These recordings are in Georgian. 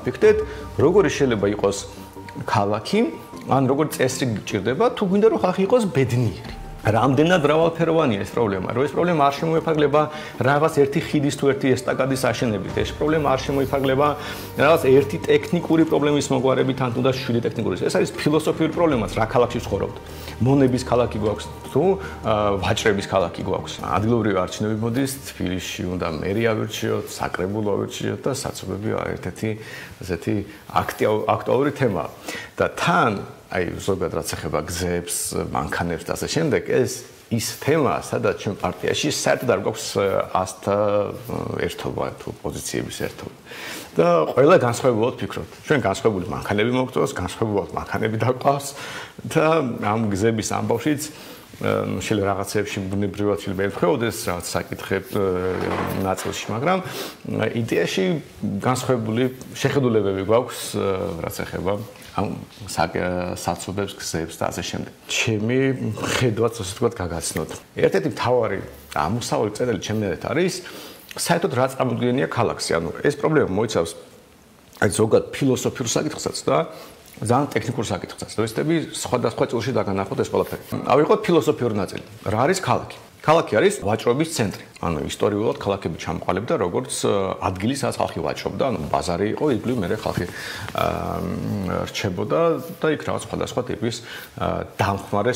დავაფიქრდეთ, როგორი შეიძლება იყოს ქალაქი, ან როგორი წესრიგი გჭირდება, თუ გვინდა რომ ხალხი იყოს ბედნიერი. რამდენად მრავალფეროვანია ეს პრობლემა, რომ ეს პრობლემა არ შემოიფარგლება რაღაც ერთი ხიდის თუ ერთი ესტაკადის აშენებით, ეს პრობლემა არ შემოიფარგლება რაღაც ერთი ტექნიკური პრობლემის მოგვარებით, ან თუნდაც შვიდი ტექნიკური. ეს არის ფილოსოფიური პრობლემაც, რა ქალაქში ცხოვრობთ. მონების ქალაქი გვაქვს თუ ვაჭრების ქალაქი გვაქვს. ადგილობრივი არჩევნები მოდის, თბილისში უნდა მერი ავირჩიოთ, საკრებულო ავირჩიოთ და საცობები ერთ-ერთი ასეთი აქტუალური თემაა. და თან აი ზოგადად რაც ეხება გზებს, მანქანებს და ასე შემდეგ, ეს ის თემაა, სადაც ჩვენ პარტიაში საერთოდ არ გვაქვს ასთა ერთობა თუ პოზიციების ერთობა. და ყველა განსხვავებულად ფიქრობთ. ჩვენ განსხვავებული მანქანები მოგწონს, განსხვავებულად მანქანები დაყავს და ამ გზების ამბავშიც შეიძლება რაღაცებში ბუნებრივად შეიძლება ემთხვეოდეს რაღაც საკითხებ ნაწილში, მაგრამ იდეაში განსხვავებული შეხედულებები გვაქვს რაც ეხება ამ საცობებს, გზებს და ასე შემდეგ. ჩემი ხედვაც ასე ვთქვათ გაგაცნოთ. ერთ-ერთი მთავარი ამოსავალი წერილი ჩემი აზრით არის საერთოდ რა წარმოდგენია ქალაქში. ანუ ეს პრობლემა მოიცავს აი ზოგადად ფილოსოფიურ საკითხსაც და ძალიან ტექნიკურ საკითხსაც. დავისწრები სხვადასხვა წილში დაგანახოთ ეს ყველაფერი. ავიღოთ ფილოსოფიური ნაწილი. რა არის ქალაქი? ქალაქი არის ვაჭრობის ცენტრი. ანუ ისტორიულად ქალაქები ჩამოყალიბდა როგორც ადგილი, სადაც ხალხი ვაჭრობდა, ანუ ბაზარი იყო, იგივე მე ხალხი რჩებოდა და იქ რაღაც სხვადასხვა ტიპის დამხმარე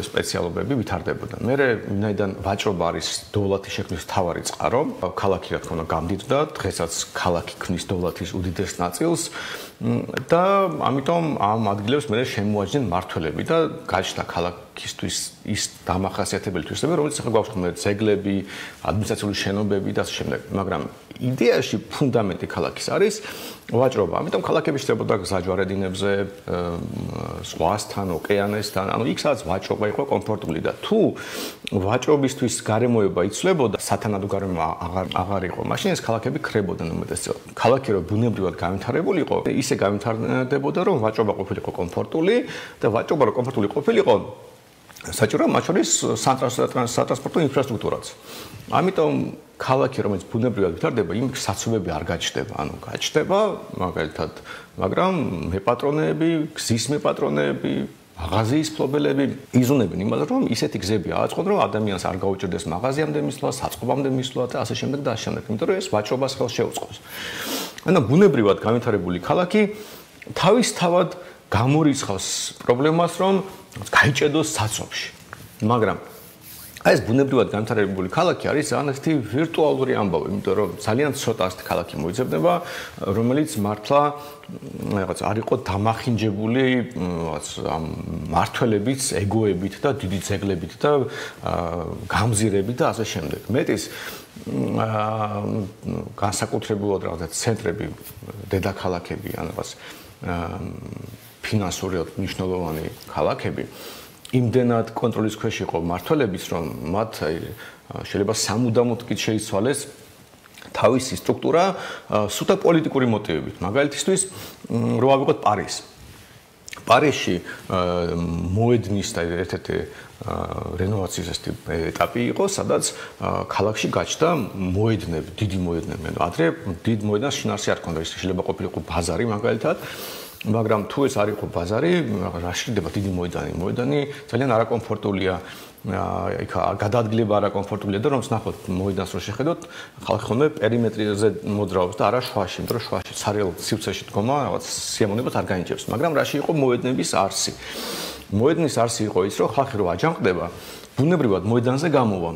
სპეციალობები ვითარდებოდა. მე ვინაიდან ვაჭრობა არის დოლათის შექმნის მთავარი წყარო, ქალაქი რა თქმა უნდა გამდიდრდა, დღესაც ქალაქი ქმნის დოლათის უდიდეს ნაწილს და ამიტომ ამ ადგილებს მე შემოაჩნდნენ მართველები და გაჩნდა ქალაქისთვის ის დამახასიათებელი თვისებები, რომელიც ახლა გვაქვს ხოლმე ძეგლები, ადმინისტრაციული შენობები და ასე შემდეგ. მაგრამ იდეაში ფუნდამენტი ქალაქის არის ვაჭრობა. ამიტომ ქალაქები შევიდა გზაჯვარედინებზე, ზღვასთან, ოკეანესთან, ანუ იქ სადაც ვაჭრობა იყო კომფორტული და თუ ვაჭრობისთვის გარემოება იცვლებოდა, სათანადო გარემო აღარ იყო, მაშინ ეს ქალაქები ქრებოდნენ უმეტესწილად. ქალაქი რო ბუნებრივად განვითარებული იყო, ისე განვითარდებოდა, რომ ვაჭრობა ყოფილიყო კომფორტული და ვაჭრობა რო კომფორტული ყოფილიყო, საჭიროა მათ შორის სატრანსპორტო ინფრასტრუქტურაც. ამიტომ ქალაქი რომელიც ბუნებრივად ვითარდება, იმ საცობები არ გაჩნდება, ანუ გაჩნდება მაგალითად, მაგრამ მეპატრონეები, გზის მეპატრონეები, მაღაზიის მფლობელები იზრუნებენ იმაზე, რომ ისეთი გზები ააწყონ, რომ ადამიანს არ გაუჭირდეს მაღაზიამდე მისვლა, საწყობამდე მისვლა და ასე შემდეგ და ასე შემდეგ, იმიტომ რომ ეს ვაჭრობას ხელს შეუწყობს. ანუ ბუნებრივად განვითარებული ქალაქი თავისთავად გამორიცხავს პრობლემას, რომ გაიჭედოს საცობში. მაგრამ ეს ბუნებრივად განვითარებული ქალაქი არის ძალიან ერთი ვირტუალური ამბავი, იმიტომ რომ ძალიან ცოტა ასეთი ქალაქი მოიძებნება, რომელიც მართლა რაღაც არ იყო დამახინჯებული რაღაც ამ მართველებით, ეგოებით და დიდი ძეგლებით და გამზირებით და ასე შემდეგ. მეტის განსაკუთრებულად რაღაცა ცენტრები, დედაქალაქები ან რაღაც ფინანსურად მნიშვნელოვანი ქალაქები იმდენად კონტროლის ქვეშ იყო მართველების, რომ მათ შეიძლება სამუდამოდ კი შეიცვალეს თავისი სტრუქტურა სუთა პოლიტიკური მოტივებით. მაგალითისთვის, რო ავიღოთ პარიზი. პარიზში მოედნის და ერთ-ერთი რენოვაციის ეტაპი იყო, სადაც ქალაქში გაჩნდა მოედნები, დიდი მოედნები. ადრე დიდ მოედნს შინაარსი არ ჰქონდა, ის შეიძლება ყოფილიყო ბაზარი მაგალითად. მაგრამ თუ ეს არ იყო ბაზარი, რა შეიძლება დიდი მოედანი ძალიან არაკომფორტულია. იქ გადაადგილება არაკომფორტულია და რომც ნახოთ მოედანს რო შეხედოთ, ხალხი ხოლმე პერიმეტრზე მოძრაობს და არა შუაში, იმიტომ რომ შუაში ცარიელ სივრცეში დგომა რაღაც სიამოვნებას არ განიჭებს. მაგრამ რაში იყო მოედნების არსი? მოედნის არსი იყო ის, რომ ხალხი რო აჯანყდება, ბუნებრივად მოედანზე გამოვა.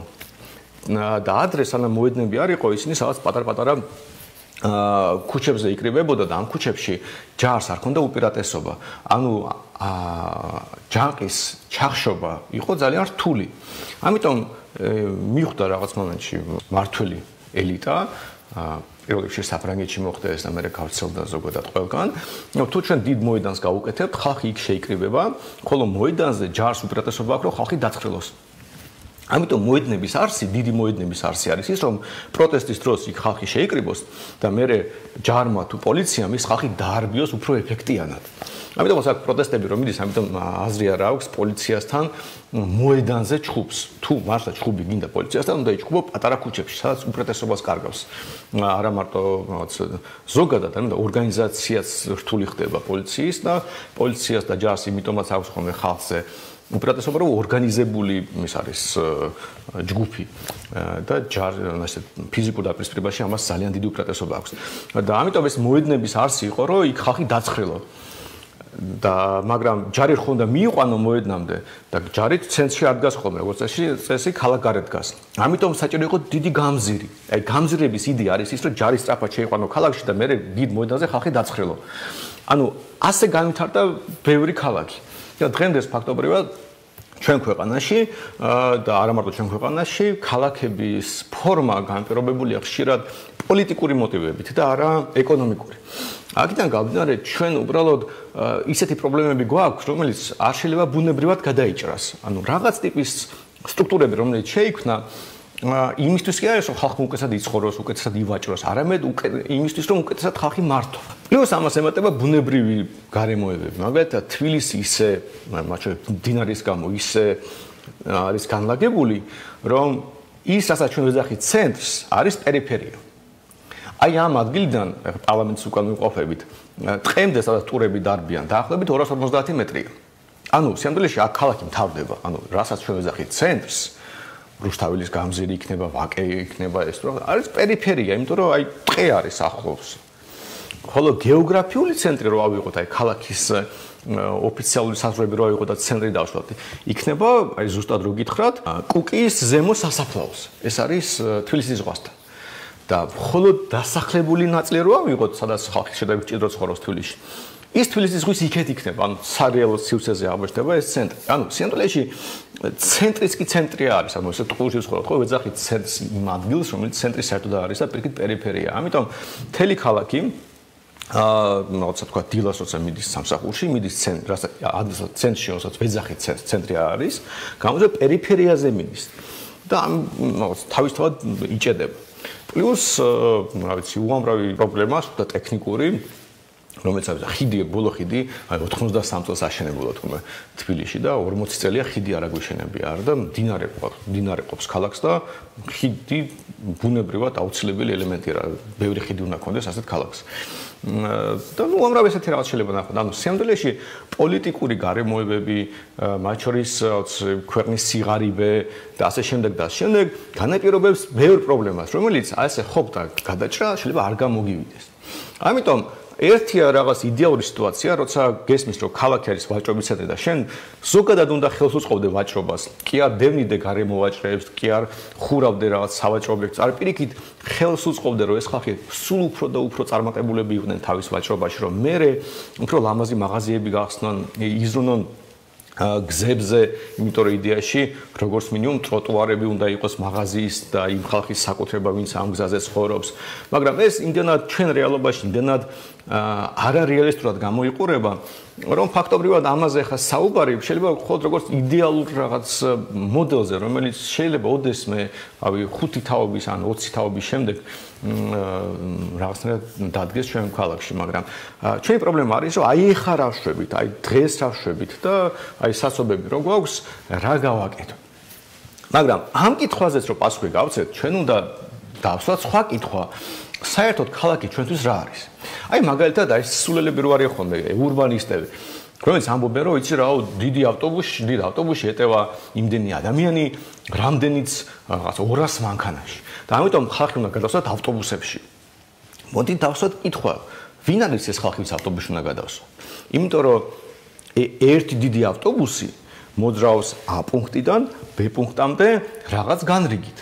და ადრე სანამ მოედნები არ იყო, ისინი სადაც პატარ-პატარა ქუჩებზე იკრიბებოდა და ამ ქუჩებში ჯარს არ ჰქონდა უპირატესობა. ანუ ჯანყის ჩახშობა იყო ძალიან რთული. ამიტომ მიხვდა რაღაც მომენტში მართველი ელიტა, პირველ რიგში საფრანგეთში მოხდა ეს და მე გავრცელდა ზოგადად ყველგან. თუ ჩვენ დიდ მოედანს გავუკეთებთ, ხალხი იქ შეიკრიბება, ხოლო მოედანზე ჯარს უპირატესობა აქვს, რომ ხალხი დაცხრილოს. ამიტომ მოედნების არსი, დიდი მოედნების არსი არის ის, რომ პროტესტის დროს იქ ხალხი შეიკრიბოს და მერე ჯარმა თუ პოლიციამ ის ხალხი დაარბიოს უფრო ეფექტიანად. ამიტომ აქ პროტესტები რომ მიდის, ამიტომ აზრი არ აქვს პოლიციასთან მოედანზე ჩხუბს. თუ მართლა ჩხუბი გინდა პოლიციასთან, უნდა იჩხუბო პატარა ქუჩებში, სადაც უპრეტესობას კარგავს. არა მარტო რაღაც ზოგადად, ამიტომ ორგანიზაციაც რთული ხდება პოლიციის და პოლიციას და ჯარს იმიტომაც აქვს ხოლმე ხალხზე უპირატესობა, რომ ორგანიზებული ის არის ჯგუფი და ასე ფიზიკურ დაპირისპირებაში ამას ძალიან დიდი უპირატესობა აქვს. და ამიტომ ეს მოედნების არსი იყო, რომ იქ ხალხი დაცხრილო. და მაგრამ ჯარი ხო უნდა მიიყვანო მოედნამდე და ჯარი ცენტრში არ დგას ხოლმე, როგორც წესი ქალაქ გარეთ დგას. ამიტომ საჭირო იყო დიდი გამზირი. აი გამზირების იდეა არის ის, რომ ჯარი სწრაფად შეიყვანო ქალაქში და მერე დიდ მოედანზე ხალხი დაცხრილო. ანუ ასე განვითარდა ბევრი ქალაქი. და დღემდე ფაქტობრივად ჩვენ ქვეყანაში და არა მარტო ჩვენ ქვეყანაში ქალაქების ფორმა განპირობებულია ხშირად პოლიტიკური მოტივებით და არა ეკონომიკური. აქედან გამომდინარე ჩვენ უბრალოდ ისეთი პრობლემები გვაქვს, რომელიც არ შეიძლება ბუნებრივად გადაიჭრას. ანუ რაღაც ტიპის სტრუქტურები, რომელიც შეიქმნა იმისთვის კი არის, რომ ხალხი უკეთესად იცხოვროს, უკეთესად ივაჭროს, არამედ იმისთვის, რომ უკეთესად ხალხი მართო. პლუს ამას ემატება ბუნებრივი გარემოებები. მაგალითად, თბილისი ისე, მათ დინარის გამო ისე არის განლაგებული, რომ ის, რასაც ჩვენ ვეძახით ცენტრს, არის პერიფერია. აი ამ ადგილიდან პარლამენტის უკან ვიმყოფებით, დღემდე სადაც ტურები დარბიან, დაახლოებით 250 მეტრია. ანუ სიამდვილეში აქ ქალაქი მთავრდება, ანუ რასაც ჩვენ ვეძახით ცენტრს, რუსთაველის გამზირი იქნება, ვაკე იქნება, ეს რა არის პერიფერია, იმიტომ რომ აი ტყე არის ახლოს. ხოლო გეოგრაფიული ცენტრი რო ავიღოთ, აი ქალაქის ოფიციალური საზღვრები რო ავიღოთ და ცენტრი დავშვათ, იქნება აი ზუსტად რო გითხრათ, კუკიის ზემო სასაფლაოს. ეს არის თბილისის ზღვასთან. და მხოლოდ დასახლებული ნაწილი რო ავიღოთ, სადაც ხალხი შეიძლება ჭიდრო ცხოვრობს თბილისში. ის თბილისის ზღვის იქეთ იქნება, ანუ სარეალო სივრცეზე აღმოჩნდება ეს ცენტრი. ანუ სიამდვილეში ცენტრის კი ცენტრი არის, ანუ ესე ტყუილში ვცხოვრობთ, ხო, ვეძახით ცენტრს იმ ადგილს, რომელიც ცენტრი საერთოდ არის და პირიქით პერიფერია. ამიტომ მთელი ქალაქი რაღაცა თქვა დილას როცა მიდის სამსახურში, მიდის ცენტრში, რასაც ვეძახით ცენტრი არის, გამოდის პერიფერიაზე მიდის. და თავისთავად იჭედება. პლუს, რა ვიცი, უამრავი პრობლემა, და ტექნიკური, რომელიც არის ხიდი, ბოლო ხიდი, აი 93 წელს აშენებულა თქმა თბილისში და 40 წელია ხიდი არ აგვიშენებია არა და მდინარე ყოფს ქალაქს და ხიდი ბუნებრივად აუცილებელი ელემენტია რა, ბევრი ხიდი უნდა ქონდეს ასეთ ქალაქს. და ნუ უამრავი ესეთი რაღაც შეიძლება ნახოთ. ანუ სიამდვილეში პოლიტიკური გარემოებები, მათ შორის ქვეყნის სიღარიბე და ასე შემდეგ და ასე შემდეგ განაპირობებს ბევრ პრობლემას, რომელიც ასე ყოფდა გადაჭრა შეიძლება არ გამოგივიდეს. ამიტომ ერთია რაღაც იდეალური სიტუაცია, როცა გესმის, რომ ქალაქი არის ვაჭრობის ცენტრი და შენ ზოგადად უნდა ხელს უწყობდე ვაჭრობას, კი არ დევნიდე გარემოვაჭრეებს, კი არ ხურავდე რაღაც სავაჭრო ობიექტს, არ პირიქით ხელს უწყობდე, რომ ეს ხალხი სულ უფრო და უფრო წარმატებულები იყვნენ თავის ვაჭრობაში, რომ მერე უფრო ლამაზი მაღაზიები გახსნან, იზრუნონ გზებზე, იმიტომ რომ იდეაში როგორც მინიმუმ ტროტუარები უნდა იყოს მაღაზიის და იმ ხალხის საკუთრება, ვინც ამ გზაზე ცხოვრობს. მაგრამ ეს იმდენად ჩვენ რეალობაში იმდენად არარეალისტურად გამოიყურება, რომ ფაქტობრივად ამაზე ხა საუბარი შეიძლება მხოლოდ როგორც იდეალურ რაღაც მოდელზე, რომელიც შეიძლება ოდესმე, ავი 5 თაობის ან 20 თაობის შემდეგ რაღაცნაირად დადგეს ჩვენ ქალაქში, მაგრამ ჩვენი პრობლემა არის, რომ აი ეხა რა ვშვებით, აი დღეს რა ვშვებით და აი სასობები რო გვაქვს, რა გავაკეთოთ. მაგრამ ამ კითხვაზეც რო პასუხი გავცეთ, ჩვენ უნდა დავსვათ სხვა კითხვა. საერთოდ ქალაქი ჩვენთვის რა არის? აი მაგალითად აი სულელები რო არიან ხოლმე ურბანისტები, რომელიც ამბობენ რომ იცი რაო დიდი ავტობუსში ეტევა იმდენი ადამიანი, რამდენიც რაღაც 200 მანქანაში. და ამიტომ ხალხი უნდა გადავსვათ ავტობუსებში. მოდით დავსვათ კითხვა, ვინ არის ეს ხალხი, ვინც ავტობუსში უნდა გადავსვა? იმიტომ რომ ერთი დიდი ავტობუსი მოძრაობს A პუნქტიდან B პუნქტამდე რაღაც განრიგით.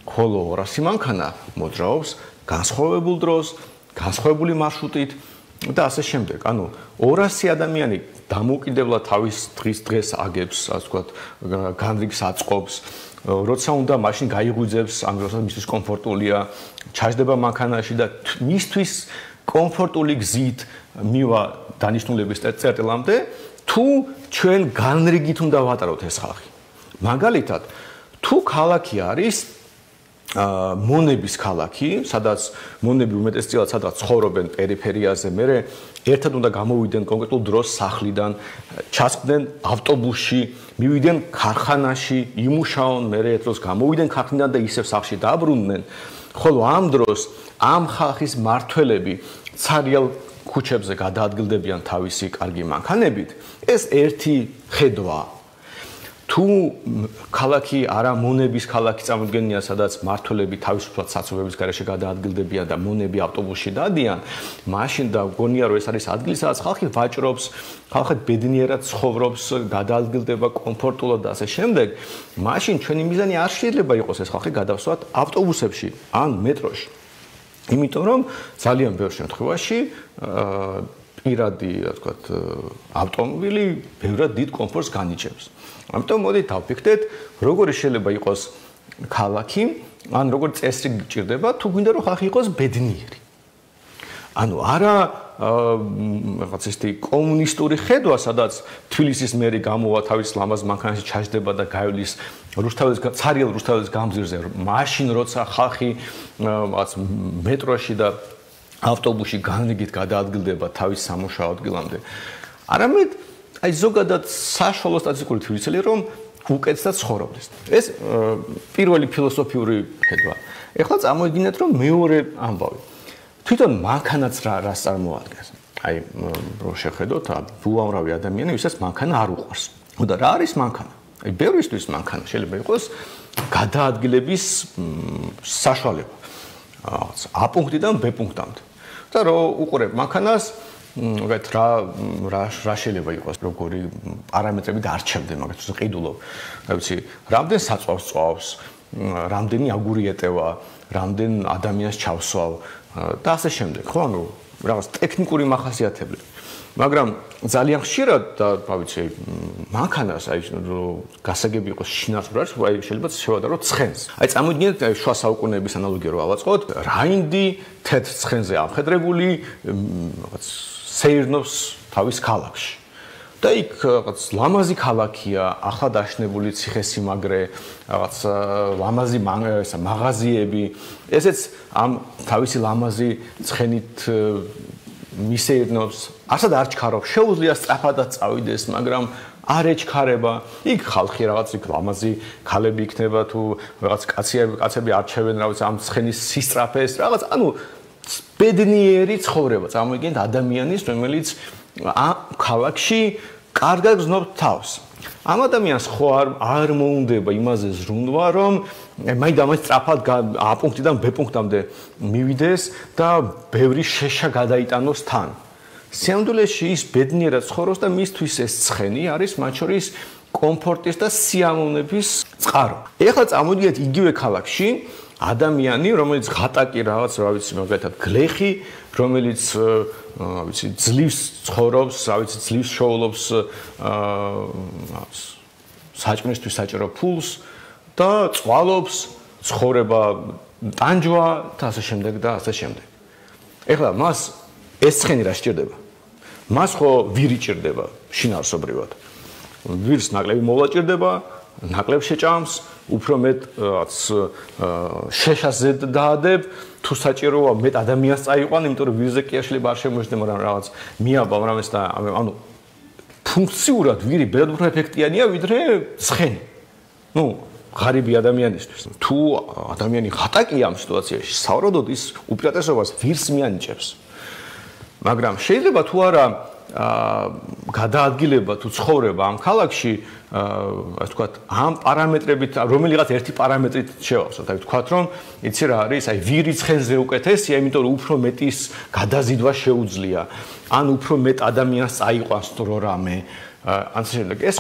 ხოლო 200 მანქანა მოძრაობს განსხვავებულ დროს, განსხვავებული მარშრუტით და ასე შემდეგ. ანუ 200 ადამიანი დამოუკიდებლად თავის დღეს აგებს, ასე ვთქვათ, განრიგს აწყობს, როცა უნდა მაშინ გაიღვიძებს, ამ დროს მისთვის კომფორტულია, ჩაჯდება მანქანაში და მისთვის კომფორტული გზით მივა დანიშნულების წერტილამდე, თუ ჩვენ განრიგით უნდა ვატაროთ ეს ხალხი. მაგალითად, თუ ქალაქი არის მონების ქალაქი, სადაც მონები უმეტესწილად სადაც ცხოვრობენ პერიფერიაზე, მე ერთად უნდა გამოვიდნენ კონკრეტულ დროს სახლიდან, ჩასხდნენ ავტობუსში, მივიდნენ ქარხანაში, იმუშაონ, მე ერთ დროს გამოვიდნენ ქარხნიდან და ისევ სახლში დაბრუნდნენ. ხოლო ამ დროს ამ ხალხის მართველები ცარიელ ქუჩებზე გადაადგილდებიან თავისი კარგი მანქანებით, ეს ერთი ხედვა. თუ ქალაქი არა მონების ქალაქი წარმოდგენია, სადაც მართველები თავისუფლად საცობების გარეშე გადაადგილდებიან და მონები ავტობუსში დადიან, მაშინ და გონია რომ ეს არის ადგილი, სადაც ხალხი ვაჭრობს, ხალხი ბედნიერად ცხოვრობს, გადაადგილდება კომფორტულად და ასე შემდეგ, მაშინ ჩვენი მიზანი არ შეიძლება იყოს ეს ხალხი გადავსვათ ავტობუსებში ან მეტროში. იმიტომ რომ ძალიან ბევრ შემთხვევაში პირადი, რა ვთქვათ, ავტომობილი ბევრად დიდ კომფორტს განიჭებს. ამიტომ მოდით დავფიქრდეთ, როგორი შეიძლება იყოს ქალაქი, ან როგორი წესრიგი გჭირდება, თუ გვინდა რომ ხალხი იყოს ბედნიერი. ანუ არა რაღაც ისეთი კომუნისტური ხედვა, სადაც თბილისის მერი გამოვა თავის ლამაზ მანქანაში ჩაჯდება და გაივლის ცარიელ რუსთაველის გამზირზე, მაშინ როცა ხალხი რაღაც მეტროში და ავტობუსში განრიგით გადაადგილდება თავის სამუშაო ადგილამდე. არამედ აი ზოგადად საშუალო სტატისტიკური თვისწელი რომ უკეთესად ცხოვრობდეს. ეს პირველი ფილოსოფიური ხედვა. ეხლა წარმოვიდგინეთ რომ მეორე ამბავი. თვითონ მანქანაც რას წარმოადგენს? აი რო შეხედოთ, უამრავი ადამიანი ვისაც მანქანა არ უყვარს. და რა არის მანქანა? აი ბევრისთვის მანქანა შეიძლება იყოს გადაადგილების საშუალება. A პუნქტიდან B პუნქტამდე. და რო უყურებ მანქანას მაგათ რა შეიძლება იყოს როგორი პარამეტრები დარჩევდე მაგათ ყიდულობ რა ვიცი რამდენ საწვავს წვავს რამდენი აგური ეტევა რამდენ ადამიანს ჩავსვავ და ასე შემდეგ ხო ანუ რაღაც ტექნიკური მახასიათებლები მაგრამ ძალიან ხშირად და რა ვიცი მანქანას აი გასაგები იყოს შინაარსად აი შეიძლება შევადარო ცხენს აი წამოიდგინეთ შუა საუკუნეების ანალოგია რო ავაწყოთ რაინდი თეთრ ცხენზე ამხედრებული რაღაც სეირნობს თავის ქალაქში და იქ რაღაც ლამაზი ქალაქია ახლად აშენებული ციხესიმაგრე რაღაც ლამაზი მაღაზიები ესეც ამ თავისი ლამაზი ცხენით მისეირნობს ასად არ ჩქარობს შეუძლია სწრაფადაც წავიდეს მაგრამ არ ეჩქარება იქ ხალხი რაღაც იქ ლამაზი ქალები იქნება თუ რაღაც კაცები არჩევენ რაღაც ამ ცხენის სისწრაფეს რაღაც ანუ ბედნიერი ცხოვრება წარმოიდგინეთ ადამიანის რომელიც ქალაქში კარგად გზნობს თავს ამ ადამიანს ხო არ მოუნდება იმაზე ზრუნვა რომ მაინც სწრაფად A პუნქტიდან B პუნქტამდე მივიდეს და ბევრი შეშა გადაიტანოს თან სიამდვილეში ის ბედნიერად ცხოვრობს და მისთვის ეს ცხენი არის მათ შორის კომფორტის და სიამოვნების წყარო ეხლა წამოვიდეთ იგივე ქალაქში ადამიანი რომელიც ღატაკი რაღაც რა ვიცი მაგალითად გლეხი რომელიც რა ვიცი ძლივს ცხოვრობს რა ვიცი ძლივს შოულობს საჭმელისთვის საჭირო ფულს და წვალობს ცხოვრება ტანჯვა და ასე შემდეგ და ასე შემდეგ ეხლა მას ეს ცხენი რა სჭირდება მას ხო ვირი ჭირდება შინაარსობრივად ვირს ნაკლები მოვლა ჭირდება ნაკლებ შეჭამს უფრო მეტ შეშაზე დაადებ თუ საჭიროა მეტ ადამიანს წაიყვან იმიტომ რომ ვირზე კი შეიძლება არ შემოждდება მაგრამ რაღაც მიაბავ რამეს და ანუ ფუნქციურად ვირი ბევრად უფრო ეფექტიანია ვიდრე ცხენი ნუ ღარიბი ადამიანისთვის თუ ადამიანი ღატაკია ამ სიტუაციაში საავადოდ ის უპირატესობას ვირს მიანიჭებს მაგრამ შეიძლება თუ არა გადაადგილება თუ ცხოვრება ამ ქალაქში ასე ვთქვათ ამ პარამეტრებით რომელიღაც ერთი პარამეტრით შევავსოთ აი ვთქვათ რომ იცი რა არის აი ვირი ცხენზე უკეთესია იმიტომ რომ უფრო მეტის გადაზიდვა შეუძლია ან უფრო მეტ ადამიანს წაიყვანს თუ რამე ან შემდეგ ეს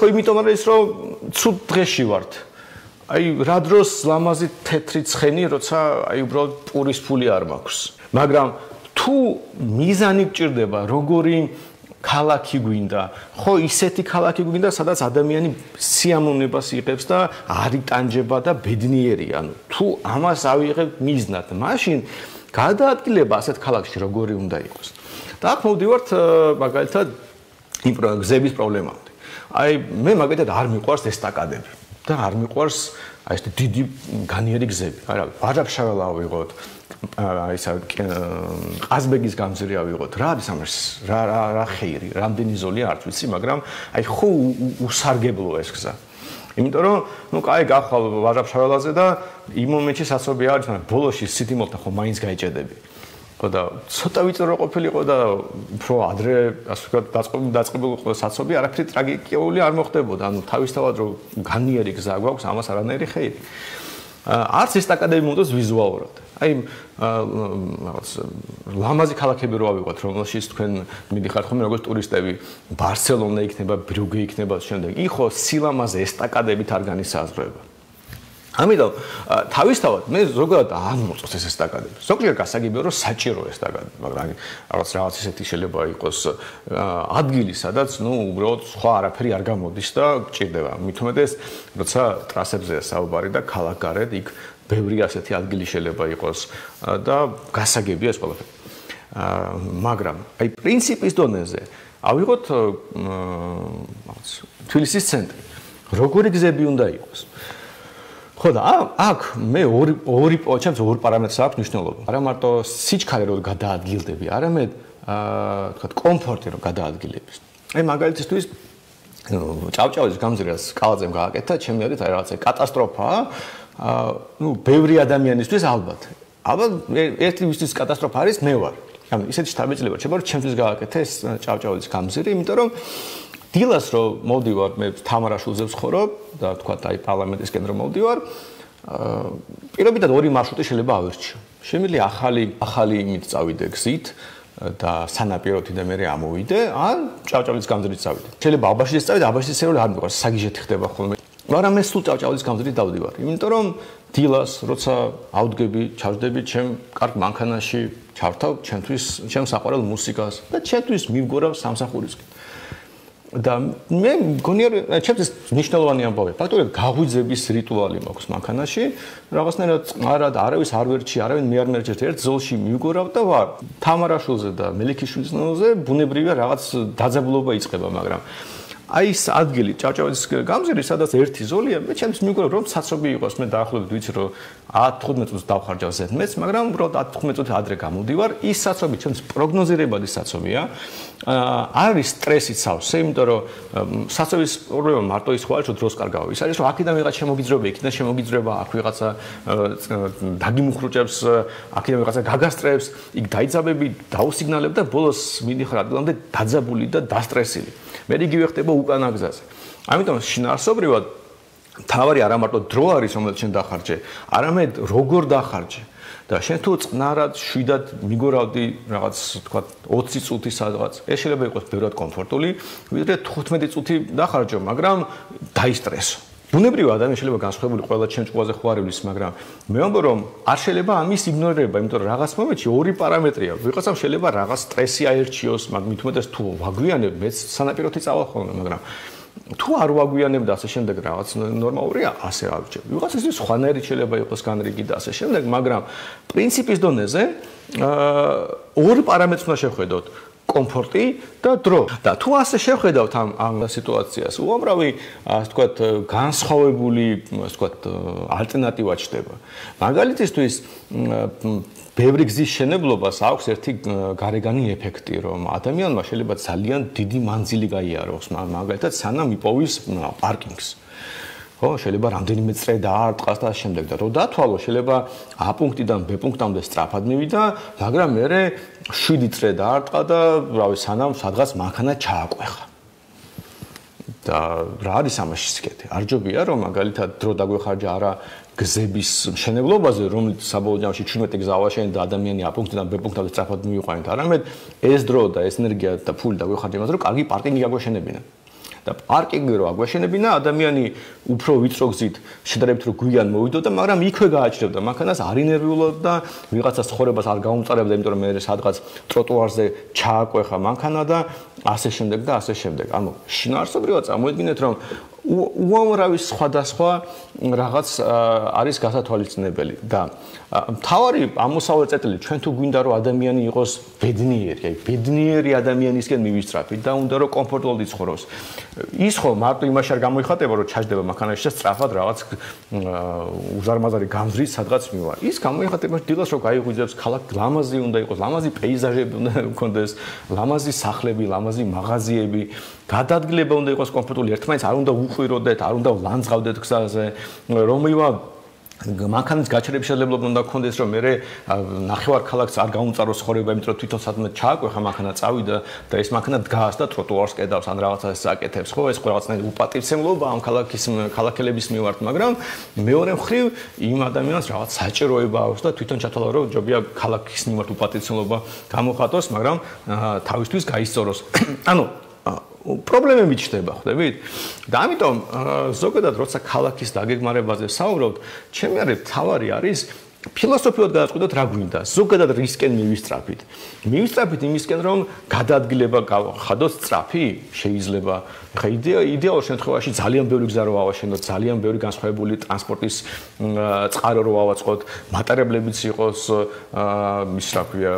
ხო იმიტომ არის რომ ცუდ დღეში ვართ აი რა დროს ლამაზი თეთრი ცხენი როცა აი უბრალოდ პურის ფული არ მაქვს მაგრამ თუ მიზანი გჭირდება როგორი ქალაქი გვინდა ხო ისეთი ქალაქი გვინდა სადაც ადამიანი სიამოვნებას იღებს და არ იტანჯება და ბედნიერია ანუ თუ ამას ავიღებ მიზნად მაშინ გადაადგილება ასეთ ქალაქში როგორი უნდა იყოს და აქ მოვდივართ მაგალითად იმ გზების პრობლემამდე აი მე მაგალითად არ მიყვარს ესტაკადები და არ მიყვარს აი ეს დიდი განიერი გზები. არა, ვაჟა-ფშაველა ავიღოთ, აი ეს ყაზბეგის გამზირი ავიღოთ. რა არის ამას? რა ხეირი, რამდენი ზოლია არ ვიცი, მაგრამ აი ხო უსარგებლოა ეს გზა. იმიტომ რომ ნუ კაი გახვალ ვაჟა-ფშაველაზე და იმ მომენტში საცობი არის, მაგრამ ბოლოში სიტიმოლთან ხო მაინც გაიჭედები. ხო და ცოტა ვიწრო ყოფილიყო და უფრო ადრე ასე ვთქვათ დაწყებულიყო საცობი, არაფერი ტრაგიკული არ მოხდებოდა. ანუ თავისთავად რომ განიერი გზა გვაქვს, ამას არანაირი ხეირი. არც ესტაკადები მომდოს ვიზუალურად. აი რაღაც ლამაზი ქალაქები რო ავიღოთ, რომელშიც თქვენ მიდიხართ ხოლმე როგორც ტურისტები, ბარსელონა იქნება, ბრიუგე იქნება შემდეგ. იქ ხო სილამაზე ესტაკადებით არ განისაზღვრება. ამიტომ თავისთავად მე ზოგადად არ მოწონს ეს ესტაკადები. ზოგჯერ გასაგებია რომ საჭირო ესტაკადები, მაგრამ რაღაც ისეთი შეიძლება იყოს ადგილი, სადაც ნუ უბრალოდ სხვა არაფერი არ გამოდის და გჭირდება. მით უმეტეს, როცა ტრასებზეა საუბარი და ქალაქგარეთ იქ ბევრი ასეთი ადგილი შეიძლება იყოს და გასაგებია ეს ყველაფერი. მაგრამ აი პრინციპის დონეზე ავიღოთ თბილისის ცენტრი. როგორი გზები უნდა იყოს? ხო და აქ მე ჩემს ორი პარამეტრს აქვს მნიშვნელობა. არა მარტო სიჩქარე რო გადაადგილდები, არამედ თქვა კომფორტი რო გადაადგილების. აი მაგალითისთვის ჭავჭავაძის გამზირას კალაძემ გააკეთა, ჩემი აზრით აი რაღაცა კატასტროფაა. ნუ ბევრი ადამიანისთვის ალბათ ერთი ვისთვის კატასტროფა არის მე ვარ. ანუ ისეთი შთაბეჭდილება რჩება რომ ჩემთვის გააკეთა ეს ჭავჭავაძის გამზირი, იმიტომ რომ დილას რო მოვდივარ მე თამარაშულზე ვცხოვრობ და თქვა აი პარლამენტისკენ რო მოვდივარ, პირობითად ორი მარშრუტი შეიძლება ავირჩიო. შემიძლია ახალი იმით წავიდე გზით და სანაპიროთი და მე ამოვიდე, ან ჭავჭავაძის გამზირით წავიდე. შეიძლება აბაშიძეს წავიდე, აბაშიძის ეროვნული არ მიყვარს, საგიჟეთი ხდება ხოლმე. მაგრამ მე სულ ჭავჭავაძის გამზირით დავდივარ, იმიტომ რომ დილას როცა ავდგები, ჩავждები ჩემ კარგ მანქანაში, ჩავთავ ჩემს საყვარელ მუსიკას და ჩემთვის მივგორავ სამსახურისკენ. და მე მგონია ჩემთვის მნიშვნელოვანი ამბავია. ფაქტობრივად გაღვიძების რიტუალი მაქვს მანქანაში, რაღაცნაირად წყარად არავის არ ვერჩი, არავინ მე არ მერჩერთ, ერთ ზოლში მივგორავ და ვარ. თამარაშულზე და მელიქიშვილის ნოზე ბუნებრივია რაღაც დაძაბულობა იწყება, მაგრამ აი ეს ადგილი ჭავჭავაძის გამზირი, სადაც ერთი ზოლია, მე ჩემს მიგორავ რომ საცობი იყოს, მე დაახლოებით ვიცი რომ 10-15 წუთს დავხარჯავ ზედმეტს, მაგრამ უბრალოდ 10-15 წუთი ადრე გამოდივარ, ის საცობი ჩემს პროგნოზირებადი საცობია. არის სტრესით სავსე, იმიტომ რომ საცობის პრობლემა მარტო ის ხო არის, რომ დროს კარგავ. ის არის რომ აქედან ვიღაც შემოგიძრება, იქიდან შემოგიძრება, აქ ვიღაცა დაგიმუხრუჭებს, აქედან ვიღაცა გაგასტრებს, იქ დაიძაბები, დაუსიგნალებ და ბოლოს მიდიხარ ადგილამდე დაძაბული და დასტრესილი. მე იგივე ხდება უკანა გზაზე. ამიტომ შინაარსობრივად თავარი არა მარტო დრო არის, რომელიც შენ დახარჯე, არამედ როგორ დახარჯე. და შენ თუ წნარად, შვიდად მიგორავდი რაღაც, თქვა 20 წუთი სადღაც, ეს შეიძლება იყოს ბევრად კომფორტული, ვიდრე 15 წუთი დახარჯო, მაგრამ დაისტრესო. ბუნებრივად ადამიანი შეიძლება განსხვავებული ყველა ჩემ ჭკუაზე ხوارებლის, მაგრამ მე ვამბობ რომ არ შეიძლება ამის იგნორირება, იმიტომ რომ რაღაც მომენტში ორი პარამეტრია. ვიღაცამ შეიძლება რაღაც სტრესი აერჩიოს, მაგრამ მით უმეტეს თუ ვაგვიანებ, მეც სანაპიროთი წავალ ხოლმე, მაგრამ თუ არ ვაგვიანებ და ასე შემდეგ რაღაც ნორმალურია, ასე ავჭერ. ვიღაცისთვის სხვანაირი შეიძლება იყოს განრიგი და ასე შემდეგ, მაგრამ პრინციპის დონეზე ორი პარამეტრს უნდა შევხედოთ. კომფორტი და დრო. და თუ ასე შევხედავთ ამ სიტუაციას, უამრავი, ასე ვთქვათ, განსხვავებული, ასე ვთქვათ, ალტერნატივა ჩნდება. მაგალითისთვის, ბევრი გზის შენებლობას აქვს ერთი გარეგანი ეფექტი, რომ ადამიანმა შეიძლება ძალიან დიდი მანძილი გაიაროს, მაგალითად, სანამ იპოვის პარკინგს. ხო, შეიძლება რამდენიმე წრე დაარტყას და შემდეგ და რო დათვალო, შეიძლება A პუნქტიდან B პუნქტამდე სწრაფად მივიდა, მაგრამ მე 7 წრე დაარტყა და რავი, სანამ სადღაც მანქანა ჩააკვეხა. და რა არის ამაში სიკეთე? არ ჯობია რომ მაგალითად დრო დაგვეხარჯა არა გზების მშენებლობაზე, რომელიც საბოლოო ჯამში 17 გზა ავაშენეთ და ადამიანი A პუნქტიდან B პუნქტამდე სწრაფად მივიყვანეთ, არამედ ეს დრო და ეს ენერგია და ფული დაგვეხარჯა იმაზე, რომ კარგი პარკინგი აგვეშენებინა. და პარკინგი რო აგვეშენებინა, ადამიანი უფრო ვიწრო გზით შედარებით რო გვიან მოვიდოდა, მაგრამ იქვე გააჭრებდა მანქანას, არ ინერვიულობდა, ვიღაცას ცხოვრებას არ გაუმწარებდა, იმიტომ რომ მე სადღაც ტროტუარზე ჩააკვეხა მანქანა და ასე შემდეგ და ასე შემდეგ. ანუ შინაარსობრივად წარმოიდგინეთ, რომ უამრავი სხვადასხვა რაღაც არის გასათვალისწინებელი და მთავარი ამოსავალი წერტილი ჩვენ თუ გვინდა რომ ადამიანი იყოს ბედნიერი, ბედნიერი ადამიანისკენ მივისწრაფით და უნდა რომ კომფორტულად იცხოვროს. ის ხო მარტო იმაში არ გამოიხატება რომ ჩაჯდება მანქანაში და სწრაფად რაღაც უზარმაზარი გამზრით სადღაც მივა. ის გამოიხატება დილას რომ გაიღვიძებს ქალაქ ლამაზი უნდა იყოს, ლამაზი პეიზაჟები უნდა ჰქონდეს, ლამაზი სახლები, ლამაზი მაღაზიები, გადადგილება უნდა იყოს კომფორტული, ერთმანეთს არ უნდა უყვიროდეთ, არ უნდა ლანძღავდეთ გზაზე, რომელიმე მანქანის გაჩერების შესაძლებლობა უნდა გქონდეს, რომ მე ნახევარ ქალაქს არ გაუმწაროს ცხოვრება, იმიტომ რომ თვითონ სადმე ჩააკვეხა მანქანა წავიდა და ეს მანქანა დგას და ტროტუარს კედავს ან რაღაცას აკეთებს, ხო, ეს რაღაცნაირი უპატივცემლობა ამ ქალაქელების მიმართ, მაგრამ მეორე მხრივ იმ ადამიანს რაღაც საჭიროება აქვს და თვითონ ჩათვალა რომ ჯობია ქალაქის მიმართ უპატივცემლობა გამოხატოს, მაგრამ თავისთვის გაისწოროს. ანუ პრობლემები ჩნდება, ხვდებით? და ამიტომ ზოგადად როცა ქალაქის დაგეგმარებაზე ვსაუბრობთ, ჩემი აზრით თავარი არის ფილოსოფიურად გადაწყვეტოთ რა გვინდა. ზოგადად რისკენ მივისწრაფით. მივისწრაფით იმისკენ რომ გადაადგილება გავხადოთ სწრაფი, შეიძლება. ხა იდეალურ შემთხვევაში ძალიან ბევრი გზა რო ავაშენოთ, ძალიან ბევრი განსხვავებული ტრანსპორტის წყარო რო ავაწყოთ, მატარებლებიც იყოს, ის რა ქვია,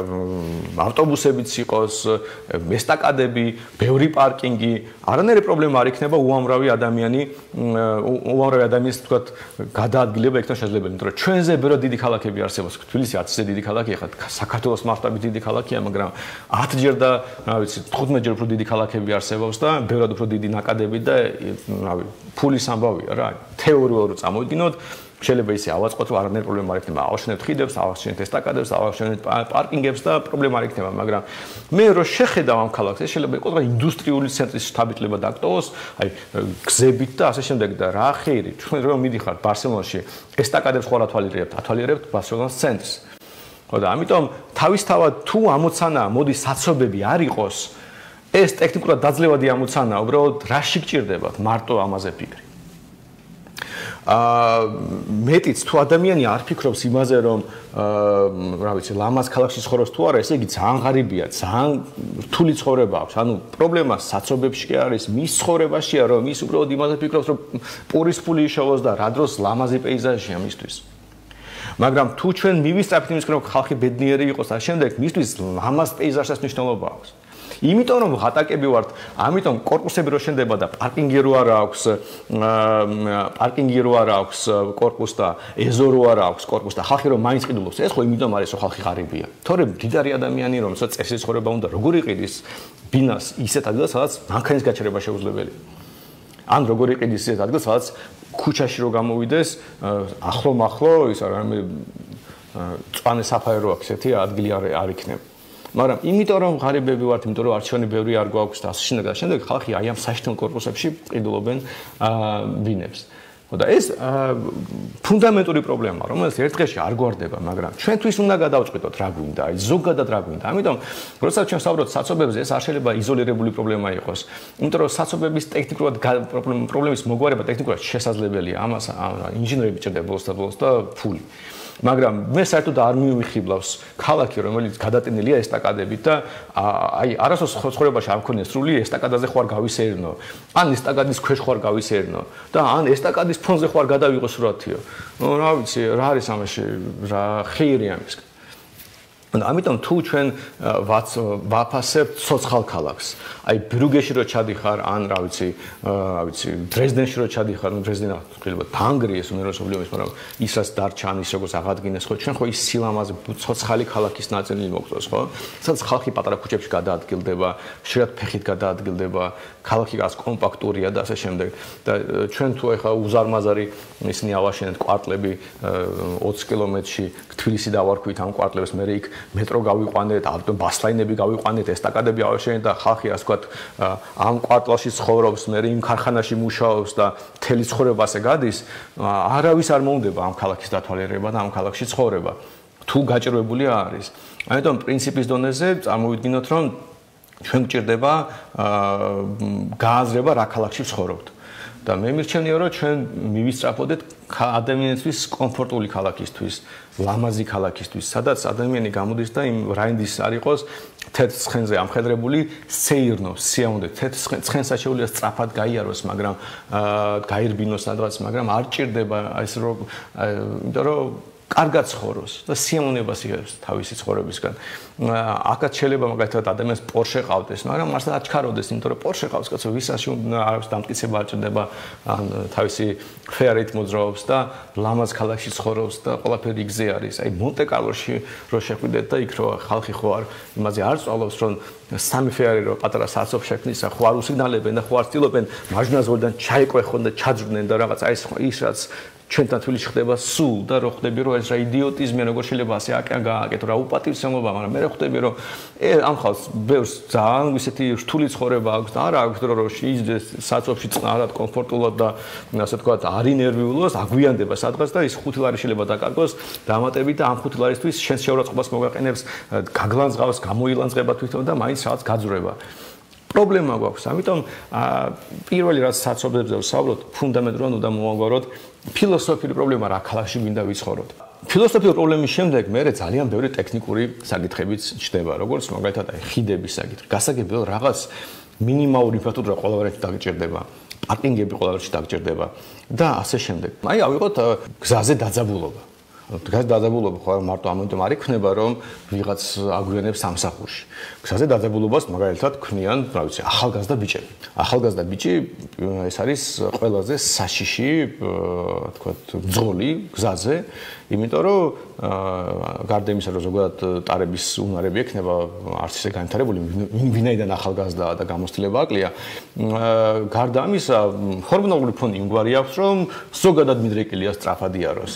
ავტობუსებიც იყოს, ესტაკადები, ბევრი პარკინგი, არანაირი პრობლემა არ იქნება უამრავი ადამიანის თქვათ გადაადგილება იქნება შესაძლებელი, იმიტომ რომ ჩვენზე ბევრი დიდი ქალაქები არსებობს. თბილისი 10-ზე დიდი ქალაქია, ხა საქართველოს მასშტაბით დიდი ქალაქია, მაგრამ 10ჯერ და რა ვიცი 15ჯერ უფრო დიდი ქალაქები არსებობს და ბევრად უფრო დიდი ნაკადები და რავი, ფულის ამბავია რა. თეორიულად წამოვიდინოთ, შეიძლება ისე ავაწყოთ, რომ არანაირი პრობლემა არ იქნება. ავაშენებთ ხიდებს, ავაშენებთ ესტაკადებს, ავაშენებთ პარკინგებს და პრობლემა არ იქნება, მაგრამ მე რო შეხედავ ამ ქალაქს, ეს შეიძლება იყოს რა ინდუსტრიული ცენტრის შთაბეჭდილება დაკტოვოს, აი გზებით და ასე შემდეგ და რა ხეირი. ჩვენ რომ მიდიხართ ბარსელონაში, ესტაკადებს ხო ათვალიერებთ ბარსელონას ცენტრს. ხო და ამიტომ თავისთავად თუ ამოცანა მოდი საცობები არ იყოს, ეს ტექნიკურად დაძლევადი ამოცანა, უბრალოდ რაში გჭირდებათ მარტო ამაზე ფიქრი. მეტიც თუ ადამიანი არ ფიქრობს იმაზე რომ რა ვიცი ლამაზ ქალაქში ცხოვრობს თუ არა, ესე იგი ძალიან ღარიბია, ძალიან რთული ცხოვრება აქვს. ანუ პრობლემა საცობებში კი არის, მის ცხოვრებაშია რომ ის უბრალოდ იმაზე ფიქრობს რომ პურის ფული იშოვოს და რა დროს ლამაზი პეიზაჟია მისთვის. მაგრამ თუ ჩვენ მივისწრაფით იმისკენ რომ ხალხი ბედნიერი იყოს და შემდეგ მისთვის ლამაზ პეიზაჟს მნიშვნელობა აქვს. იმიტომ რომ ღატაკები ვართ, ამიტომ კორპუსები რო შენდება და პარკინგი რო არ აქვს კორპუსს და ეზო რო არ აქვს კორპუსს და ხალხი რომ მაინც ყიდულობს, ეს ხო იმიტომ არის რომ ხალხი ღარიბია. თორემ მდიდარი ადამიანი რომელსაც წესრიგი ცხოვრება უნდა, როგორ იყიდის ბინას ისეთ ადგილას, სადაც მანქანის გაჩერება შეუძლებელია. ან როგორ იყიდის ისეთ ადგილას, სადაც ქუჩაში რო გამოვიდეს, ახლო-მახლო ის რამე წვანე საფაერო აქვს ესეთი ადგილი არ იქნება. მაგრამ იმიტომ რომ ღარიბები ვართ, იმიტომ რომ არჩევანი ბევრი არ გვაქვს და ასე შემდეგ და შემდეგ ხალხი აი ამ საშინელ კორპუსებში ყიდულობენ ბინებს. და ეს ფუნდამენტური პრობლემაა, რომელიც ერთ დღეში არ გვარდება, მაგრამ ჩვენთვის უნდა გადავწყვიტოთ რა გვინდა, აი ზოგადად რა გვინდა. ამიტომ როდესაც ჩვენ ვსაუბრობთ საცობებზე, ეს არ შეიძლება იზოლირებული პრობლემა იყოს. იმიტომ რომ საცობების ტექნიკურად პრობლემის მოგვარება ტექნიკურად შესაძლებელია. ამას ინჟინერები ჭირდება ბოლოს და ფული. მაგრამ მე საერთოდ არ მივიხიბლავს ქალაქი, რომელიც გადატენილია ესტაკადებით და აი არასდროს ცხოვრებაში არ მქონია სრული ესტაკადაზე ხوار გავისეირნო. ან ესტაკადის ქვეშ ხوار გავისეირნო და ან ესტაკადის ფონზე ხوار გადავიღო სურათიო. ნუ რა ვიცი, რა არის ამაში, რა ხეირია ამის. ამიტომ თუ ჩვენ ვაფასებთ ცოცხალ ქალაქს, აი ბრუგეში რო ჩადიხარ, ან რა ვიცი, დრეზდენში რო ჩადიხარ, დრეზდენა შეიძლება თანგრი ეს უნივერსალური ომის, მაგრამ ის რაც დარჩა, ის როგორც აღადგინეს, ხო, ჩვენ ხო ის სილამაზე ცოცხალი ქალაქის ნაწილი მოგწონს, ხო? სადაც ხალხი პატარა ქუჩებში გადაადგილდება, შეიძლება ფეხით გადაადგილდება, ქალაქი გას კომპაქტურია და ასე შემდეგ. და ჩვენ თუ ეხა უზარმაზარი ისინი ავაშენეთ კვარტლები 20 კილომეტრში თბილისი დავარქვით ამ კვარტლებს, მე იქ მეტრო გავიყვანეთ, ბასლაინები გავიყვანეთ, ესტაკადები ავაშენეთ და ხალხი ასე ვთქვათ ამ კვარტალში ცხოვრობს, მე იმ ქარხანაში მუშაობს და მთელი ცხოვრება ასე გადის, არავის არ მოუნდება ამ ქალაქის დათვალიერება და ამ ქალაქში ცხოვრება. თუ გაჭირვებული არის. ამიტომ პრინციპის დონეზე წარმოვიდგინოთ, რომ ჩვენ გვჭირდება გააზრება რა ქალაქში ვცხოვრობთ. და მე მირჩენია რომ ჩვენ მივისწრაფოდეთ ადამიანისთვის კომფორტული ქალაქისთვის, ლამაზი ქალაქისთვის, სადაც ადამიანი გამოდის და იმ რაინდის არ იყოს თეთრ ცხენზე ამხედრებული, სეირნო, სიამოვნებით, თეთრ ცხენს შეუძლია სწრაფად გაიაროს, მაგრამ გაირბინოს სადღაც, მაგრამ არ ჭირდება ეს რომ იმიტომ რომ კარგად ცხოვროს და სიამოვნებას იღებს თავისი ცხოვრებისგან. აქაც შეიძლება მაგალითად ადამიანს პორშე ყავდეს, მაგრამ მართლა აჩქაროდეს, იმიტომ რომ პორშე ყავს კაცო, ვისაც არის დამტკიცება არ ჭირდება, ან თავისი ფერით მოძრაობს და ლამაზ ქალაქში ცხოვრობს და ყველაფერი იგზე არის. აი მონტე-კარლოში რო შეხვიდეთ და იქ რო ხალხი ხო არ იმაზე არ სწავლობს, რომ სამი ფერი რო პატარა საცობ შექმნისა, ხო არ უსიგნალებენ და ხო არ ცდილობენ მარჯვნაზღვრიდან ჩაიყვეხონ და ჩაძვრდნენ და რაღაც აი ის რაც ჩვენთან თბილისში ხდება სულ და რო ხვდები რომ ეს რა იდიოტიზმია როგორ შეიძლება ასე აკენ გააკეთო რა უპატივცემობა მაგრამ მე ხვდები რომ ამ ხალხს ბევრს ძალიან ისეთი რთული ცხოვრება აქვს და არა აქვს დრო რომ შეიძდეს საცობში წყნარად კომფორტულად და ასე ვთქვათ არ ინერვიულოს აგვიანდება სადღაც და ის 5 ლარი შეიძლება დაკარგოს დამატებით და ამ 5 ლარისთვის შენს შეურაცხყოფას მოგაყენებს გაგლანძღავს გამოილანძღება თვითონ და მაინც რაღაც გაძვრება პრობლემა გვაქვს ამიტომ პირველი რაც საცობებზე ვსაუბრობ ფუნდამენტურად უნდა მოვაგვაროთ ფილოსოფიური პრობლემა რა ქალაქში გვინდა ვიცხოვროთ. ფილოსოფიური პრობლემის შემდეგ მე ძალიან ბევრი ტექნიკური საკითხებიც ჩნდება, როგორც მაგალითად აი ხიდების საკითხი. გასაგებია რომ რაღაც მინიმალური ინფრასტრუქტურა ყველაფერში დაგჭირდება, პარკინგები ყველაფერში დაგჭირდება და ასე შემდეგ. აი ავიღოთ გზაზე დაძაბულობა. გზაზე დაძაბულობა ხო მარტო ამიტომ არ იქნება რომ ვიღაც აგვიანებს სამსახურში. გზაზე დაძაბულობას მაგალითად ქმნიან, რა ვიცი, ახალგაზრდა ბიჭები. ახალგაზრდა ბიჭი ეს არის ყველაზე საშიში, თქვათ, ბრძოლი გზაზე, იმიტომ რომ გარდა იმისა, რომ ზოგადად ტარების უნარები ექნება არც ისე განვითარებული, ვინაიდან ახალგაზრდაა და გამოცდილება აკლია, გარდა ამისა, ჰორმონული ფონი იმგვარი აქვს, რომ ზოგადად მიდრეკილია სწრაფად იაროს.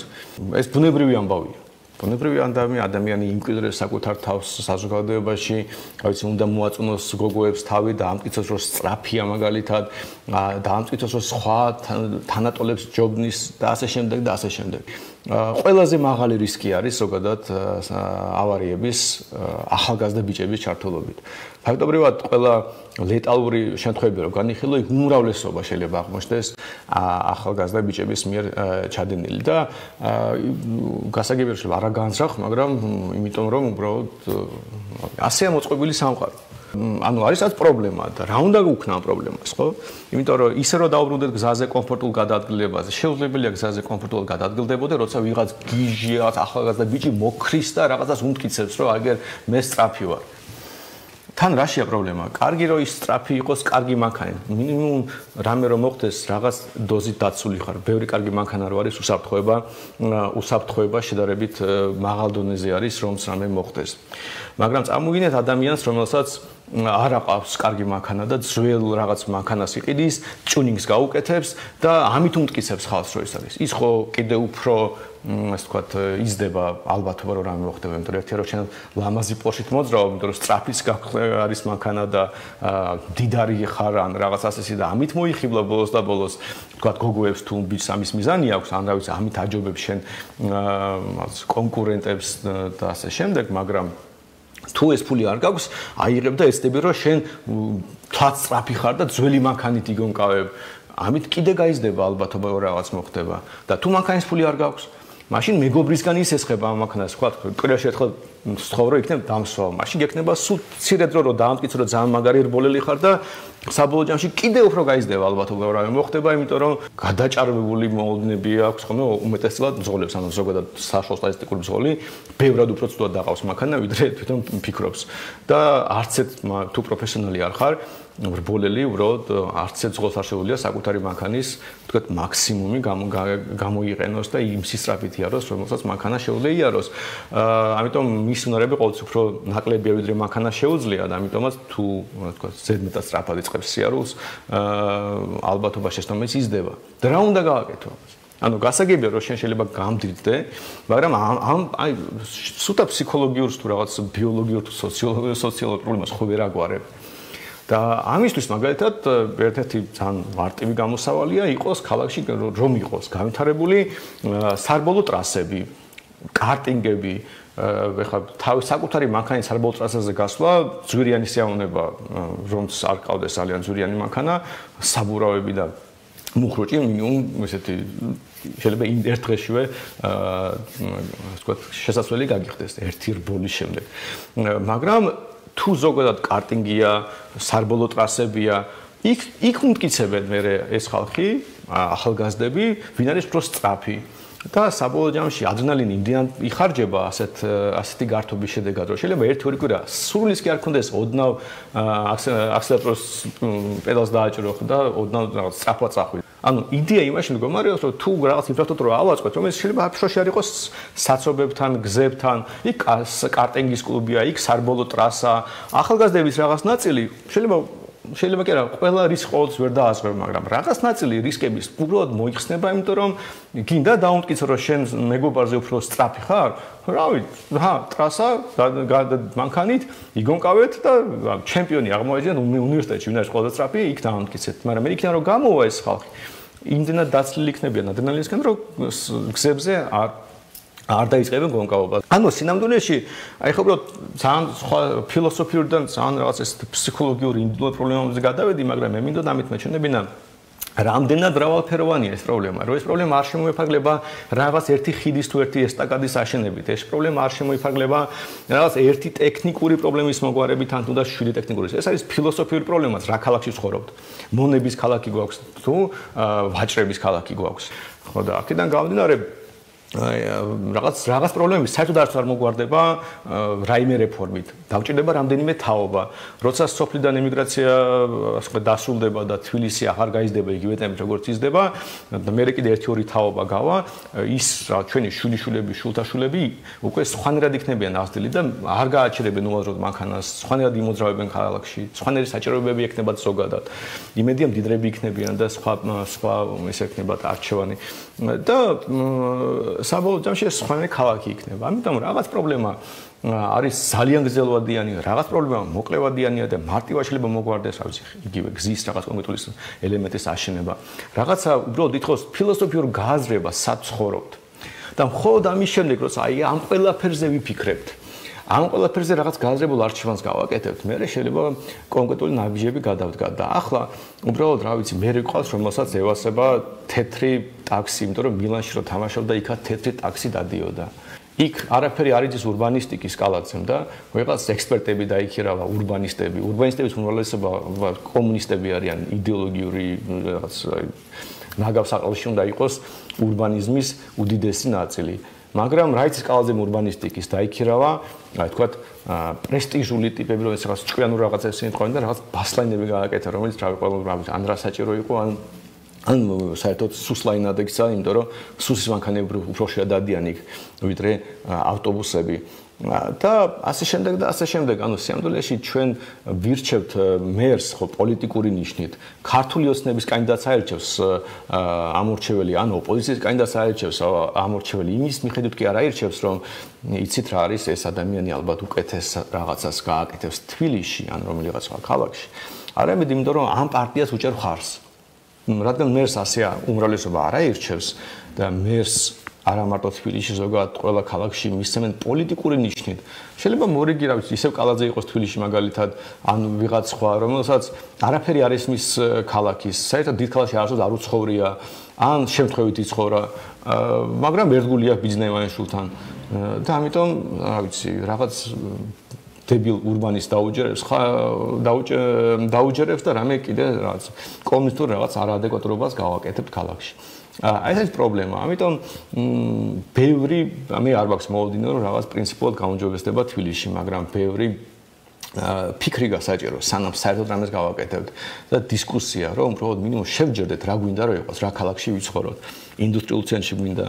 ეს ბუნებრივი ამბავია. ბუნებრივი ადამიანი იმკვიდრებს საკუთარ თავს საზოგადოებაში, რა ვიცი, უნდა მოაწუნოს გოგოებს თავი და ამტკიცოს, რომ სწრაფია მაგალითად, და ამტკიცოს, რომ სხვა თანატოლებს ჯობნის და ასე შემდეგ და ასე შემდეგ. ყველაზე მაღალი რისკი არის ზოგადად ავარიების ახალგაზრდა ბიჭების ჩართულობით. ფაქტობრივად ყველა ლეტალური შემთხვევები რომ განიხილო, იქ უმრავლესობა შეიძლება აღმოჩნდეს ახალგაზრდა ბიჭების მიერ ჩადენილი და გასაგებია რომ არა განზრახ, მაგრამ იმიტომ რომ უბრალოდ ასეა მოწყობილი სამყარო. ანუ არის რაც პრობლემა და რა უნდა გუქნა პრობლემას, ხო? იმიტომ რომ ისე რომ დაუბრუნდეთ გზაზე კომფორტულ გადაადგილებაზე, შეუძლებელია გზაზე კომფორტულად გადაადგილდებოდე, როცა ვიღაც გიჟი, რაღაც ახალგაზრდა ბიჭი მოქრის და რაღაცას უმტკიცებს, რომ აგერ მე სწრაფი ვარ. თან რაშია პრობლემა? კარგი რომ ის სწრაფი იყოს, კარგი მანქანა. მინიმუმ რამე რომ მოხდეს, რაღაც დოზით დაცული ხარ. ბევრი კარგი მანქანა რო არის, უსაფრთხოება შედარებით მაღალ დონეზე არის, რომც რამე მოხდეს. მაგრამ წარმოგიდგენთ ადამიანს, რომელსაც არ აყავს კარგი მანქანა და ძველ რაღაც მანქანას იყიდის, ტიუნინგს გაუკეთებს და ამით უმტკიცებს ხალხს, რომ ის არის. ის ხო კიდე უფრო ასე ვთქვათ, იზრდება ალბათობა რომ რამე მოხდება, იმიტომ რომ ერთია რომ შენ ლამაზი პორშით მოძრაობ, იმიტომ რომ სწრაფის არის მანქანა და დიდარი ხარ ან რაღაც ასეთი და ამით მოიხიბლა ბოლოს და ბოლოს, ვთქვათ, გოგოებს თუ ბიჭს ამის მიზანი აქვს, ან რა ვიცი, ამით აჯობებს შენ კონკურენტებს და ასე შემდეგ, მაგრამ თუ ეს ფული არ გაქვს, აიღებ და ეცდები რომ შენ თვაც სწრაფი ხარ და ძველი მანქანით იგონკავებ. ამით კიდე გაიზრდება ალბათობა რომ რაღაც მოხდება და თუ მანქანის ფული არ გაქვს, მაშინ მეგობრისგან ის ესხება ამ მანქანას, თქვა, კვირაში ერთხელ ცხოვრო იქნებ დამსვავ. მაშინ გექნება სულ მცირე დრო რომ დაამტკიცო რომ ძალიან მაგარი რბოლელი ხარ და საბოლოო ჯამში კიდე უფრო გაიზრდება ალბათობა რომ მოხდება, იმიტომ რომ გადაჭარბებული მოლოდინები აქვს ხოლმე უმეტესად ბრძოლებს, ანუ ზოგადად საშუალო სტატისტიკური ბრძოლი, ბევრად უფრო ცუდად დაყავს მანქანა, ვიდრე თვითონ ფიქრობს. და არცეთ თუ პროფესიონალი არ ხარ, რბოლელი უბრალოდ არც ერთ ძღოლს არ შეუძლია საკუთარი მანქანის, ვთქვათ, მაქსიმუმი გამოიყენოს და იმ სისწრაფით იაროს, რომელსაც მანქანა შეუძლია იაროს. ამიტომ მის უნარები ყოველთვის უფრო ნაკლებია, ვიდრე მანქანა შეუძლია და ამიტომაც თუ, ვთქვათ, ზედმეტად სწრაფად იწყებს სიარულს, ალბათობა შეცდომის იზრდება. და რა უნდა გააკეთო? ანუ გასაგებია რომ შენ შეიძლება გამდიდრდე, მაგრამ აი სუთა ფსიქოლოგიურს თუ რაღაც ბიოლოგიურ თუ სოციოლოგიურ პრობლემას ხო ვერ აგვარებ. და ამისთვის მაგალითად ერთ-ერთი ძალიან მარტივი გამოსავალია იყოს ქალაქში რომ იყოს განვითარებული სარბოლო ტრასები, კარტინგები, ეხლა თავის საკუთარი მანქანის სარბოლო ტრასაზე გასვლა, ძვირიანი სიამოვნება, რომც არ ყავდეს ძალიან ძვირიანი მანქანა, საბურავები და მუხრუჭი მინიმუმ ესეთი შეიძლება ერთ დღეშივე შესაძლებელი გაგიხდეს ერთი რბოლის შემდეგ. მაგრამ თუ ზოგადად კარტინგია, სარბოლო ტრასებია, იქ უმტკიცებენ მე ეს ხალხი, ახალგაზრდები, ვინ არის უფრო სწრაფი. და საბოლოო ჯამში ადრენალინი იმდენად იხარჯება ასეთი გართობის შედეგად, რომ შეიძლება ერთ-ორი კვირა სრულის კი არ ქონდეს, ოდნავ აქსელერატორს პედალს დააჭრო და ოდნავ რაღაც სწრაფად წახვიდე. ანუ იდეა იმაში მდგომარეობს, რომ თუ რაღაც ინფრასტრუქტურა ავაწყოთ, რომელიც შეიძლება აფშოში არ იყოს საცობებთან, გზებთან, იქ კარტინგის კლუბია, იქ სარბოლო ტრასა, ახალგაზრდების რაღაც ნაწილი შეიძლება კი არა, ყველა რისკი ყოველთვის ვერ დაასრულებ, მაგრამ რაღაც ნაწილი რისკების უბრალოდ მოიხსნება, იმიტომ რომ გინდა დაუმტკიცო, რომ შენ მეგობარზე უფრო სწრაფი ხარ, რავი, ტრასა მანქანით იგონკავეთ და ჩემპიონი აღმოაჩინეთ უნივერსიტეტში, ვინ არის ყველაზე სწრაფი, იქ დაამტკიცეთ, მაგრამ მე იქიდან რომ გამოვა ეს ხალხი, იმდენად დაცლილი იქნებიან ადრენალინისგან, რომ გზებზე არ დაიწყებენ გონკავობას. ანუ სინამდვილეში, აი ხო უბრალოდ ძალიან სხვა ფილოსოფიურიდან ძალიან რაღაც ეს ფსიქოლოგიური ინდივიდუალური პრობლემებზე გადავედი, მაგრამ მე მინდოდა ამით მეჩვენებინა რამდენად მრავალფეროვანია ეს პრობლემა, რომ ეს პრობლემა არ შემოიფარგლება რაღაც ერთი ხიდის თუ ერთი ესტაკადის აშენებით, ეს პრობლემა არ შემოიფარგლება რაღაც ერთი ტექნიკური პრობლემის მოგვარებით ან თუნდაც შვიდი ტექნიკური. ეს არის ფილოსოფიური პრობლემა, რა ქალაქში ცხოვრობთ. მონების ქალაქი გვაქვს თუ ვაჭრების ქალაქი გვაქვს. ხო და აქედან გამომდინარე რაღაც პრობლემები საერთოდ არ მოგვარდება რაიმე რეფორმით. დავჭირდება რამდენიმე თაობა. როცა სოფლიდან ემიგრაცია ასე დასრულდება და თბილისი აღარ გაიზრდება იგივე ტემპით როგორც იზრდება, და მე კიდე ერთი-ორი თაობა გავა, ის ჩვენი შვილიშვილები, შულთაშვილები უკვე სხვანაირად იქნებიან აღზრდილი და არ გააჩერებენ უაზროდ მანქანას, სხვანაირად იმოძრავებენ ქალაქში, სხვანაირი საჭიროებები ექნებათ ზოგადად. იმედია მდიდრები იქნებიან და სხვა ეს ექნებათ არჩევანი. და საბოლოო ჯამში სხვანაირი ქალაქი იქნება. ამიტომ რაღაც პრობლემა არის ძალიან გრძელვადიანი, რაღაც პრობლემა მოკლევადიანია და მარტივად შეიძლება მოგვარდეს, რა ვიცი, იგივე გზის რაღაც კონკრეტული ელემენტის აშენება. რაღაცა უბრალოდ ითხოვს ფილოსოფიურ გააზრებას, სად ცხოვრობთ. და მხოლოდ ამის შემდეგ, როცა აი ამ ყველაფერზე ვიფიქრებთ, ამ ყველაფერზე რაღაც გააზრებულ არჩევანს გავაკეთებთ, მე შეიძლება კონკრეტული ნაბიჯები გადავდგათ და ახლა უბრალოდ რა ვიცი, მე გყავს რომელსაც ევასება თეთრი ტაქსი, იმიტომ რომ მილანში რო თამაშობდა, იქა თეთრი ტაქსი დადიოდა. იქ არაფერი არ იცის ურბანისტიკის სკალაცემ და ვიღაც ექსპერტები დაიქირავა ურბანისტები. ურბანისტების უმრავლესობა კომუნისტები არიან, იდეოლოგიური რაღაც ნაგავს აყალში უნდა იყოს ურბანიზმის უდიდესი ნაწილი. მაგრამ რაიცის სკალაზე ურბანისტიკის დაიქირავა, აი თქვათ, პრესტიჟული ტიპები, რომელიც რაღაც ჭკვიანურ რაღაცებს ეთქვენ და რაღაც ბასლაინები გააკეთა, რომელიც რა ვიცი, ან რა საჭირო იყო, ან საერთოდ სუსლაინადეგცა, იმიტომ რომ სუსის მანქანები უფრო შეადადიან იქ, ვიდრე ავტობუსები. და ასე შემდეგ, ანუ სიამდვილეში ჩვენ ვირჩევთ მერს ხო პოლიტიკური ნიშნით. ქართული ოცნების კანდიდატს აირჩევს ამორჩეველი, ან ოპოზიციის კანდიდატს აირჩევს ამორჩეველი. იმის მიხედვით კი არ აირჩევს, რომ იცით რა არის ეს ადამიანი ალბათ უკეთეს რაღაცას გააკეთებს თბილისში ან რომელიღაც სხვა ქალაქში. არამედ იმიტომ რომ ამ პარტიას უჭერ ხარს. რადგან მერს ასე უმრავლესობა არ აირჩევს და მერს არა მარტო თბილისში, ზოგადად ყველა ქალაქში მისცემენ პოლიტიკური ნიშნით. შეიძლება მორიგი, რა ვიცი, ისევ კალაძე იყოს თბილისში მაგალითად, ან ვიღაც სხვა, რომელსაც არაფერი არ ესმის ქალაქის, საერთოდ დიდ ქალაქში არასდროს არ უცხოვრია, ან შემთხვევით იცხოვრა, მაგრამ ერთგულია ბიზნესმენშულთან. და ამიტომ, რა ვიცი, რაღაც დებილ ურბანის დაუჯერებს და რამე კიდე რაღაც კომუნისტურ რაღაც არაადეკვატურობას გავაკეთებთ ქალაქში. ეს არის პრობლემა. ამიტომ ბევრი მე არ მაქვს მოლოდინო რომ რაღაც პრინციპულად გაუნჯობესდება თბილისში, მაგრამ ბევრი ფიქრი გასაჭირო, სანამ საერთოდ რამეს გავაკეთებთ და დისკუსია, რომ უბრალოდ მინიმუმ შევჯერდეთ რა გვინდა რომ იყოს, რა ქალაქში ვიცხოვროთ. ინდუსტრიულ ცენტრში გვინდა,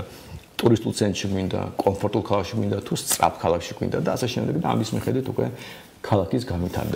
ტურისტულ ცენტრში გვინდა, კომფორტულ ქალაქში გვინდა თუ სწრაფ ქალაქში გვინდა და ასე შემდეგ და ამის მიხედვით უკვე ქალაქის განვითარდება.